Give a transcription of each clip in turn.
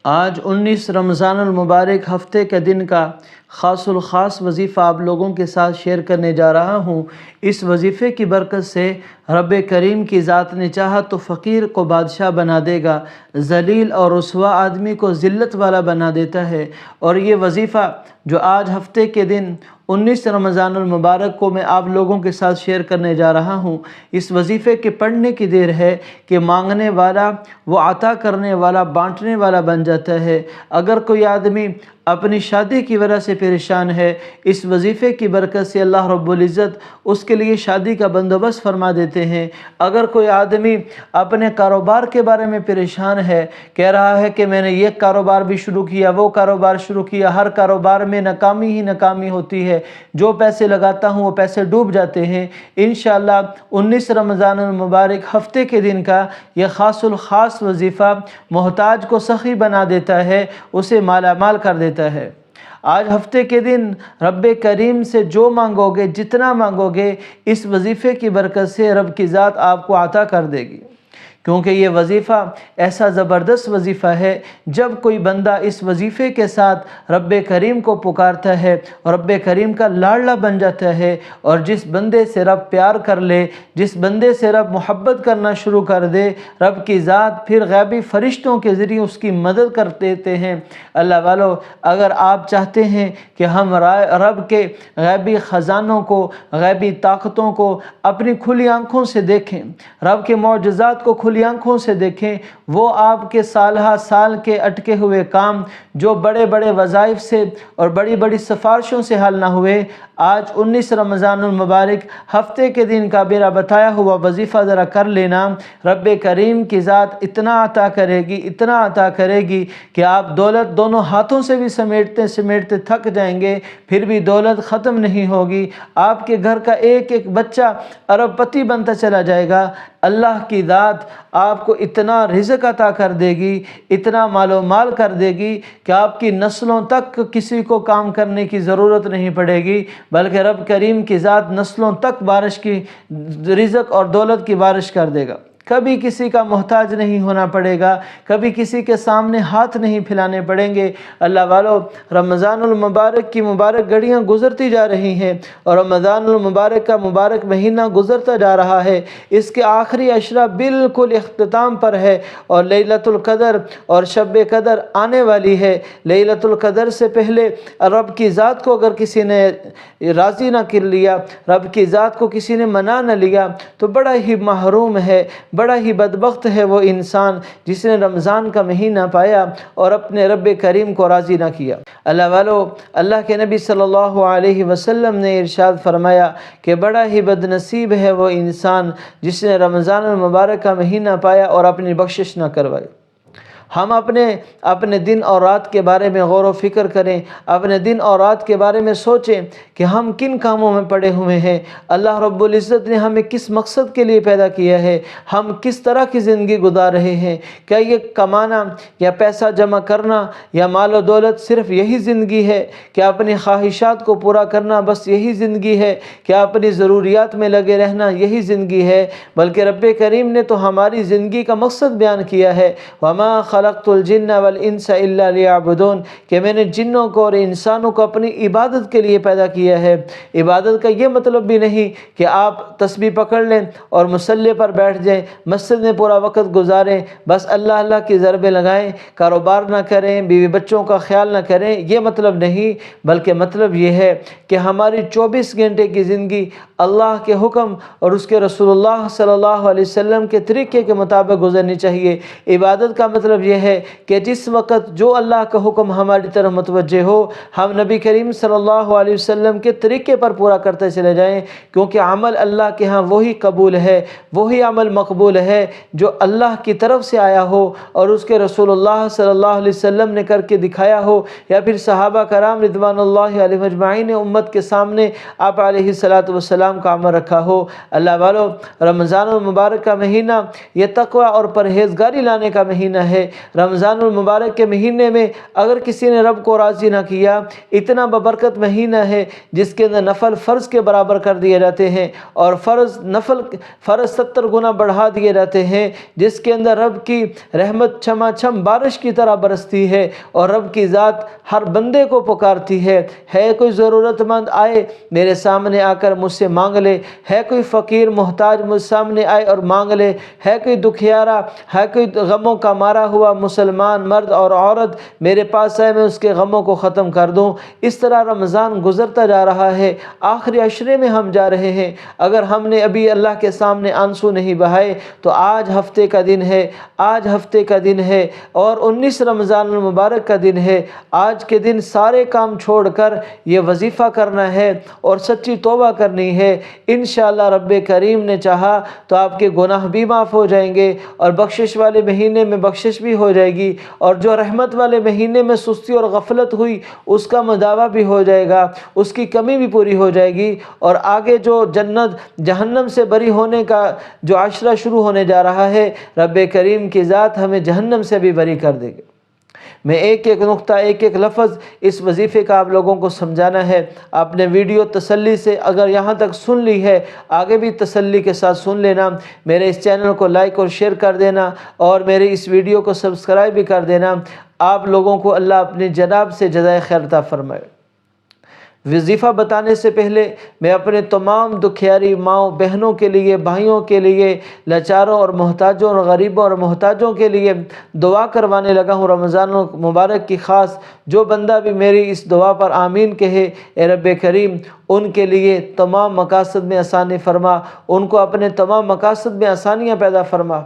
آج 19 رمضان المبارک ہفتے کے دن کا خاص الخاص وظیفہ آپ لوگوں کے ساتھ شیئر کرنے جا رہا ہوں۔ اس وظیفے کی برکت سے رب کریم کی ذات نے چاہا تو فقیر کو بادشاہ بنا دے گا، ذلیل اور رسوا آدمی کو ذلت والا بنا دیتا ہے۔ اور یہ وظیفہ جو آج ہفتے کے دن 19 رمضان المبارک کو میں آپ لوگوں کے ساتھ شیئر کرنے جا رہا ہوں، اس وظیفے کے پڑھنے کی دیر ہے کہ مانگنے والا وہ عطا کرنے والا بانٹنے والا بن جاتا ہے۔ اگر کوئی آدمی اپنی شادی کی وجہ سے پریشان ہے، اس وظیفے کی برکت سے اللہ رب العزت اس کے لیے شادی کا بندوبست فرما دیتے ہیں۔ اگر کوئی آدمی اپنے کاروبار کے بارے میں پریشان ہے، کہہ رہا ہے کہ میں نے یہ کاروبار بھی شروع کیا، وہ کاروبار شروع کیا، ہر کاروبار میں ناکامی ہی ناکامی ہوتی ہے، جو پیسے لگاتا ہوں وہ پیسے ڈوب جاتے ہیں، انشاءاللہ 19 رمضان المبارک ہفتے کے دن کا یہ خاص الخاص وظیفہ محتاج کو سخی بنا دیتا ہے، اسے مالا مال کر دیتا ہے۔ آج ہفتے کے دن رب کریم سے جو مانگو گے، جتنا مانگو گے، اس وظیفے کی برکت سے رب کی ذات آپ کو عطا کر دے گی، کیونکہ یہ وظیفہ ایسا زبردست وظیفہ ہے۔ جب کوئی بندہ اس وظیفے کے ساتھ رب کریم کو پکارتا ہے اور رب کریم کا لاڈلا بن جاتا ہے، اور جس بندے سے رب پیار کر لے، جس بندے سے رب محبت کرنا شروع کر دے، رب کی ذات پھر غیبی فرشتوں کے ذریعے اس کی مدد کر دیتے ہیں۔ اللہ والو، اگر آپ چاہتے ہیں کہ ہم رب کے غیبی خزانوں کو، غیبی طاقتوں کو اپنی کھلی آنکھوں سے دیکھیں، رب کے معجزات کو کھلی آنکھوں سے دیکھیں، وہ آپ کے سالہ سال کے اٹکے ہوئے کام جو بڑے بڑے وظائف سے اور بڑی بڑی سفارشوں سے حل نہ ہوئے، آج 19 رمضان المبارک ہفتے کے دن کا میرا بتایا ہوا وظیفہ ذرا کر لینا، رب کریم کی ذات اتنا عطا کرے گی، اتنا عطا کرے گی کہ آپ دولت دونوں ہاتھوں سے بھی سمیٹتے سمیٹتے تھک جائیں گے، پھر بھی دولت ختم نہیں ہوگی۔ آپ کے گھر کا ایک ایک بچہ ارب پتی بنتا چلا جائے گا۔ اللہ کی ذات آپ کو اتنا رزق عطا کر دے گی، اتنا مال و مال کر دے گی کہ آپ کی نسلوں تک کسی کو کام کرنے کی ضرورت نہیں پڑے گی، بلکہ رب کریم کی ذات نسلوں تک بارش کی رزق اور دولت کی بارش کر دے گا۔ کبھی کسی کا محتاج نہیں ہونا پڑے گا، کبھی کسی کے سامنے ہاتھ نہیں پھیلانے پڑیں گے۔ اللہ والو، رمضان المبارک کی مبارک گھڑیاں گزرتی جا رہی ہیں اور رمضان المبارک کا مبارک مہینہ گزرتا جا رہا ہے، اس کے آخری عشرہ بالکل اختتام پر ہے، اور لیلۃ القدر اور شب قدر آنے والی ہے۔ لیلۃ القدر سے پہلے رب کی ذات کو اگر کسی نے راضی نہ کر لیا، رب کی ذات کو کسی نے منا نہ لیا، تو بڑا ہی محروم ہے، بڑا ہی بدبخت ہے وہ انسان جس نے رمضان کا مہینہ پایا اور اپنے رب کریم کو راضی نہ کیا۔ اللہ والو، اللہ کے نبی صلی اللہ علیہ وسلم نے ارشاد فرمایا کہ بڑا ہی بد نصیب ہے وہ انسان جس نے رمضان المبارک کا مہینہ پایا اور اپنی بخشش نہ کروائی۔ ہم اپنے دن اور رات کے بارے میں غور و فکر کریں، اپنے دن اور رات کے بارے میں سوچیں کہ ہم کن کاموں میں پڑے ہوئے ہیں، اللہ رب العزت نے ہمیں کس مقصد کے لیے پیدا کیا ہے، ہم کس طرح کی زندگی گزار رہے ہیں۔ کیا یہ کمانا یا پیسہ جمع کرنا یا مال و دولت صرف یہی زندگی ہے؟ کیا اپنی خواہشات کو پورا کرنا بس یہی زندگی ہے؟ کیا اپنی ضروریات میں لگے رہنا یہی زندگی ہے؟ بلکہ رب کریم نے تو ہماری زندگی کا مقصد بیان کیا ہے، وَمَا خلقت الجن والانس الا لیعبدون، کہ میں نے جنوں کو اور انسانوں کو اپنی عبادت کے لیے پیدا کیا ہے۔ عبادت کا یہ مطلب بھی نہیں کہ آپ تسبیح پکڑ لیں اور مصلی پر بیٹھ جائیں، مسجد میں پورا وقت گزاریں، بس اللہ اللہ کی ضربیں لگائیں، کاروبار نہ کریں، بیوی بچوں کا خیال نہ کریں، یہ مطلب نہیں، بلکہ مطلب یہ ہے کہ ہماری 24 گھنٹے کی زندگی اللہ کے حکم اور اس کے رسول اللہ صلی اللہ علیہ وسلم کے طریقے کے مطابق گزرنی چاہیے۔ عبادت کا مطلب یہ ہے کہ جس وقت جو اللہ کا حکم ہماری طرف متوجہ ہو، ہم نبی کریم صلی اللہ علیہ وسلم کے طریقے پر پورا کرتے چلے جائیں، کیونکہ عمل اللہ کے ہاں وہی قبول ہے، وہی عمل مقبول ہے جو اللہ کی طرف سے آیا ہو اور اس کے رسول اللہ صلی اللہ علیہ وسلم نے کر کے دکھایا ہو، یا پھر صحابہ کرام رضوان اللہ علیہ اجمعین امت کے سامنے آپ علیہ الصلوۃ والسلام اسلام کا عمل رکھا ہو۔ اللہ والو، رمضان المبارک کا مہینہ یہ تقوی اور پرہیزگاری لانے کا مہینہ ہے۔ رمضان المبارک کے مہینے میں اگر کسی نے رب کو راضی نہ کیا، اتنا ببرکت مہینہ ہے جس کے اندر نفل فرض کے برابر کر دیے جاتے ہیں، اور فرض 70 گنا بڑھا دیے جاتے ہیں، جس کے اندر رب کی رحمت چھما چھم بارش کی طرح برستی ہے، اور رب کی ذات ہر بندے کو پکارتی ہے کوئی ضرورت مند آئے میرے سامنے آ کر مجھ سے مانگ لے، ہے کوئی فقیر محتاج مجھ سامنے آئے اور مانگ لے، ہے کوئی دکھیارا، ہے کوئی غموں کا مارا ہوا مسلمان مرد اور عورت میرے پاس آئے، میں اس کے غموں کو ختم کر دوں۔ اس طرح رمضان گزرتا جا رہا ہے، آخری عشرے میں ہم جا رہے ہیں۔ اگر ہم نے ابھی اللہ کے سامنے آنسو نہیں بہائے تو آج ہفتے کا دن ہے، آج ہفتے کا دن ہے اور 19 رمضان المبارک کا دن ہے۔ آج کے دن سارے کام چھوڑ کر یہ وظیفہ کرنا ہے اور سچی توبہ کرنی ہے۔ انشاءاللہ رب کریم نے چاہا تو آپ کے گناہ بھی معاف ہو جائیں گے، اور بخشش والے مہینے میں بخشش بھی ہو جائے گی، اور جو رحمت والے مہینے میں سستی اور غفلت ہوئی اس کا مداوع بھی ہو جائے گا، اس کی کمی بھی پوری ہو جائے گی، اور آگے جو جنت جہنم سے بری ہونے کا جو عشرہ شروع ہونے جا رہا ہے، رب کریم کی ذات ہمیں جہنم سے بھی بری کر دے گی۔ میں ایک ایک نقطہ، ایک ایک لفظ اس وظیفے کا آپ لوگوں کو سمجھانا ہے۔ آپ نے ویڈیو تسلی سے اگر یہاں تک سن لی ہے، آگے بھی تسلی کے ساتھ سن لینا۔ میرے اس چینل کو لائک اور شیئر کر دینا، اور میرے اس ویڈیو کو سبسکرائب بھی کر دینا۔ آپ لوگوں کو اللہ اپنی جناب سے جزائے خیر عطا فرمائے۔ وظیفہ بتانے سے پہلے میں اپنے تمام دکھیاری ماؤں بہنوں کے لیے، بھائیوں کے لیے، لاچاروں اور محتاجوں اور غریبوں اور محتاجوں کے لیے دعا کروانے لگا ہوں رمضان مبارک کی خاص۔ جو بندہ بھی میری اس دعا پر آمین کہے، اے رب کریم ان کے لیے تمام مقاصد میں آسانی فرما، ان کو اپنے تمام مقاصد میں آسانیاں پیدا فرما۔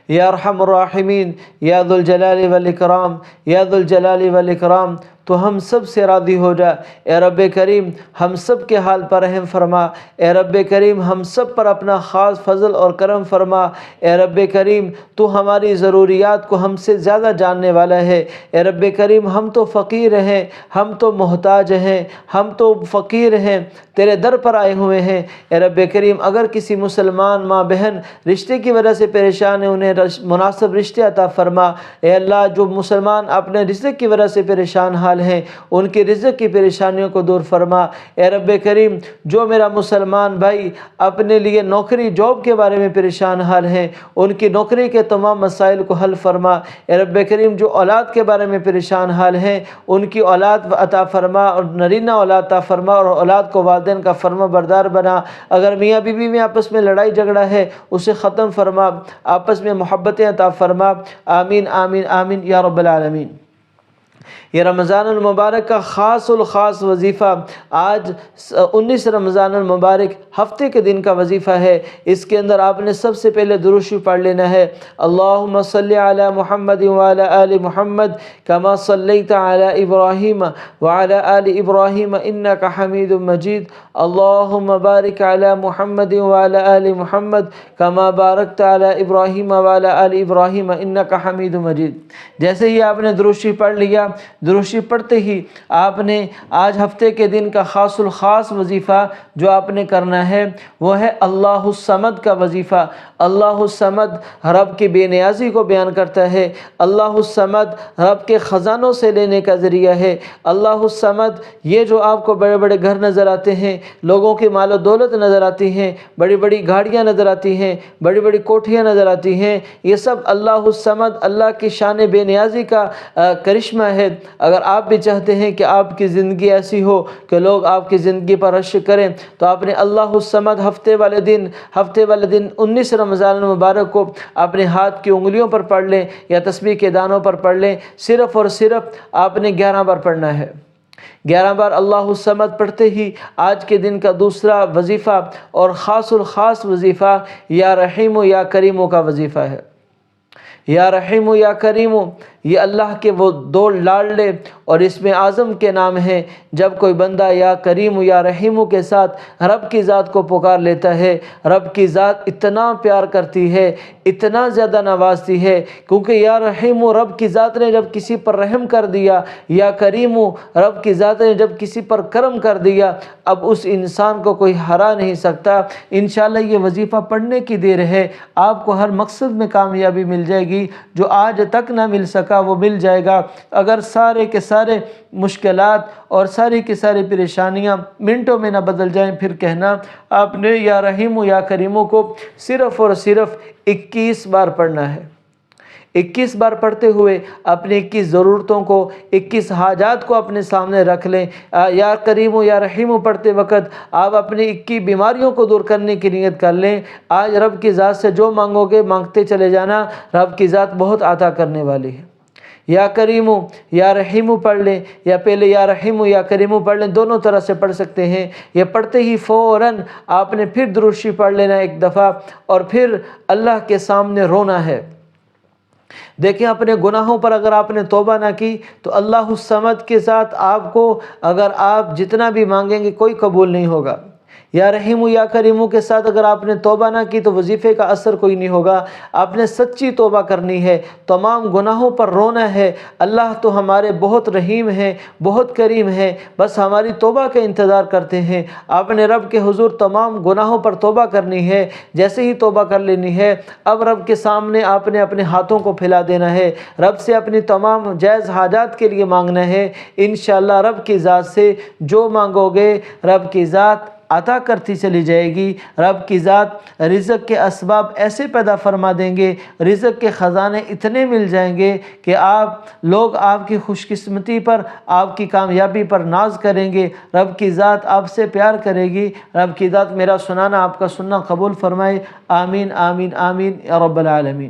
یا ارحم الراحمین، یا ذو الجلال والاکرام، یا ذو الجلال والاکرام، تو ہم سب سے راضی ہو جا۔ اے رب کریم ہم سب کے حال پر رحم فرما۔ اے رب کریم ہم سب پر اپنا خاص فضل اور کرم فرما۔ اے رب کریم تو ہماری ضروریات کو ہم سے زیادہ جاننے والا ہے۔ اے رب کریم ہم تو فقیر ہیں، ہم تو محتاج ہیں، ہم تو فقیر ہیں، تیرے در پر آئے ہوئے ہیں۔ اے رب کریم اگر کسی مسلمان ماں بہن رشتے کی وجہ سے پریشان ہیں، انہیں مناسب رشتے عطا فرما۔ اے اللہ جو مسلمان اپنے رزق کی وجہ سے پریشان حال ہیں، ان کی رزق کی پریشانیوں کو دور فرما۔ اے رب کریم جو میرا مسلمان بھائی اپنے لیے نوکری جاب کے بارے میں پریشان حال ہیں، ان کی نوکری کے تمام مسائل کو حل فرما۔ اے رب کریم جو اولاد کے بارے میں پریشان حال ہیں، ان کی اولاد عطا فرما، اور نرینہ اولاد عطا فرما، اور اولاد کو والدین کا فرما بردار بنا۔ اگر میاں بیوی میں آپس میں لڑائی جھگڑا ہے اسے ختم فرما، آپس میں محبتیں عطا فرما۔ آمین آمین آمین یا رب العالمین۔ یہ رمضان المبارک کا خاص الخاص وظیفہ آج 19 رمضان المبارک ہفتے کے دن کا وظیفہ ہے۔ اس کے اندر آپ نے سب سے پہلے درود شریف پڑھ لینا ہے۔ اللہم صلی علی محمد وعلی آل محمد کما صلیت علی ابراہیم وعلی آل ابراہیم انک حمید مجید۔ اللہم بارک علی محمد وعلی آل محمد کما بارکت علی ابراہیم وعلی آل ابراہیم انک حمید مجید۔ جیسے ہی آپ نے درود شریف پڑھ لیا، درود شریف پڑھتے ہی آپ نے آج ہفتے کے دن کا خاص الخاص وظیفہ جو آپ نے کرنا ہے وہ ہے اللہ الصمد کا وظیفہ۔ اللہ الصمد رب کی بے نیازی کو بیان کرتا ہے۔ اللہ الصمد رب کے خزانوں سے لینے کا ذریعہ ہے۔ اللہ الصمد یہ جو آپ کو بڑے بڑے گھر نظر آتے ہیں، لوگوں کی مال و دولت نظر آتی ہیں، بڑی بڑی گاڑیاں نظر آتی ہیں، بڑی بڑی کوٹھیاں نظر آتی ہیں، یہ سب اللہ الصمد اللہ کی شان بے نیازی کا کرشمہ ہے۔ اگر آپ بھی چاہتے ہیں کہ آپ کی زندگی ایسی ہو کہ لوگ آپ کی زندگی پر رشک کریں، تو آپ نے اللہ الصمد ہفتے والے دن 19 رمضان المبارک کو اپنے ہاتھ کی انگلیوں پر پڑھ لیں یا تسبیح کے دانوں پر پڑھ لیں۔ صرف اور صرف آپ نے 11 بار پڑھنا ہے۔ 11 بار اللہ الصمد پڑھتے ہی آج کے دن کا دوسرا وظیفہ اور خاص الخاص وظیفہ یا رحیم و یا کریم کا وظیفہ ہے۔ یا رحیم و یا کریم، یہ اللہ کے وہ دو لاڈلے اور اسم اعظم کے نام ہیں۔ جب کوئی بندہ یا کریم یا رحیم کے ساتھ رب کی ذات کو پکار لیتا ہے، رب کی ذات اتنا پیار کرتی ہے، اتنا زیادہ نوازتی ہے، کیونکہ یا رحیم رب کی ذات نے جب کسی پر رحم کر دیا، یا کریم رب کی ذات نے جب کسی پر کرم کر دیا، اب اس انسان کو کوئی ہرا نہیں سکتا۔ انشاءاللہ یہ وظیفہ پڑھنے کی دیر ہے، آپ کو ہر مقصد میں کامیابی مل جائے گی، جو آج تک نہ مل سکا وہ مل جائے گا۔ اگر سارے کے سارے مشکلات اور ساری کی ساری پریشانیاں منٹوں میں نہ بدل جائیں، پھر کہنا آپ نے یا رحیم یا کریم کو صرف اور صرف 21 بار پڑھنا ہے۔ 21 بار پڑھتے ہوئے اپنی 21 ضرورتوں کو، 21 حاجات کو اپنے سامنے رکھ لیں۔ یا کریم یا رحیم پڑھتے وقت آپ اپنی 21 بیماریوں کو دور کرنے کی نیت کر لیں۔ آج رب کی ذات سے جو مانگو گے مانگتے چلے جانا، رب کی ذات بہت عطا کرنے والی ہے۔ یا کریم یا رحیم پڑھ لیں، یا پہلے یا رحیم یا کریم پڑھ لیں، دونوں طرح سے پڑھ سکتے ہیں۔ یہ پڑھتے ہی فوراً آپ نے پھر درود شریف پڑھ لینا ایک دفعہ، اور پھر اللہ کے سامنے رونا ہے۔ دیکھیں اپنے گناہوں پر اگر آپ نے توبہ نہ کی تو اللہ الصمد کے ساتھ آپ کو اگر آپ جتنا بھی مانگیں گے کوئی قبول نہیں ہوگا۔ یا رحیم یا کریم کے ساتھ اگر آپ نے توبہ نہ کی تو وظیفے کا اثر کوئی نہیں ہوگا۔ آپ نے سچی توبہ کرنی ہے، تمام گناہوں پر رونا ہے۔ اللہ تو ہمارے بہت رحیم ہیں، بہت کریم ہیں، بس ہماری توبہ کا انتظار کرتے ہیں۔ آپ نے رب کے حضور تمام گناہوں پر توبہ کرنی ہے۔ جیسے ہی توبہ کر لینی ہے، اب رب کے سامنے آپ نے اپنے ہاتھوں کو پھیلا دینا ہے، رب سے اپنی تمام جائز حاجات کے لیے مانگنا ہے۔ انشاءاللہ رب کی ذات سے جو مانگو گے رب کی ذات عطا کرتی چلی جائے گی۔ رب کی ذات رزق کے اسباب ایسے پیدا فرما دیں گے، رزق کے خزانے اتنے مل جائیں گے کہ لوگ آپ کی خوش قسمتی پر، آپ کی کامیابی پر ناز کریں گے۔ رب کی ذات آپ سے پیار کرے گی۔ رب کی ذات میرا سنانا آپ کا سننا قبول فرمائے۔ آمین آمین آمین یا رب العالمین۔